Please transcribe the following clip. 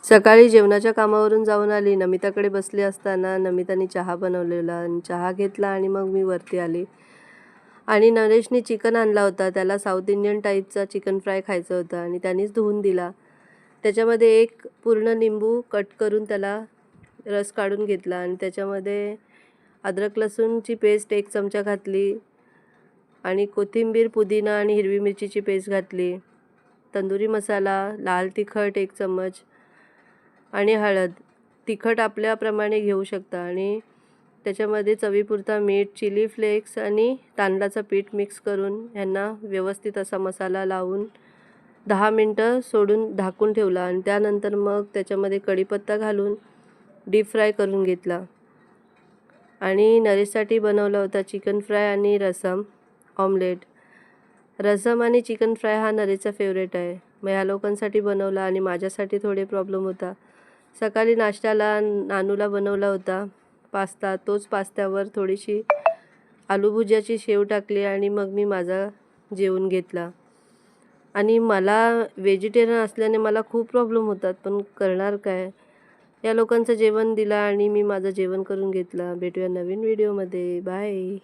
सकाळी जेवणाच्या कामावरून जाऊन आली. नमिताकडे बसली असताना नमिताने चहा बनवलेला आणि चहा घेतला आणि मग मी वरती आली. आणि नरेशने चिकन आणला होता. त्याला साऊथ इंडियन टाईपचा चिकन फ्राय खायचं होतं आणि त्यानेच धुवून दिला. त्याच्यामध्ये एक पूर्ण लिंबू कट करून त्याला रस काढून घेतला आणि त्याच्यामध्ये अद्रक लसूणची पेस्ट 1 चमचा घातली आणि कोथिंबीर, पुदिना आणि हिरवी मिरचीची पेस्ट घातली. तंदुरी मसाला, लाल तिखट 1 चम्मच आणि हळद. तिखट आपल्याप्रमाणे घेऊ शकता आणि त्याच्यामध्ये चवीपुरता मीठ, चिली फ्लेक्स आणि तांदळाचं पीठ मिक्स करून ह्यांना व्यवस्थित असा मसाला लावून 10 मिनटं सोडून झाकून ठेवला आणि त्यानंतर मग त्याच्यामध्ये कढीपत्ता घालून डीप फ्राय करून घेतला. आणि नरेशसाठी बनवला होता चिकन फ्राय आणि रसम, ऑमलेट. रसम आणि चिकन फ्राय हा नरेशचा फेवरेट आहे. मग ह्या लोकांसाठी बनवला आणि माझ्यासाठी थोडे प्रॉब्लेम होता. सकाळी नाश्त्याला नानूला बनवला होता पास्ता. तोच पास्त्यावर थोडीशी आलू भुजियाची शेव टाकली आणि मग मी माझा जेवून घेतला. आणि मला व्हेजिटेरियन असल्याने मला खूप प्रॉब्लेम होतात, पण करणार काय? या लोकांचं जेवण दिलं आणि मी माझं जेवण करून घेतलं. भेटूया नवीन व्हिडिओमध्ये. बाय.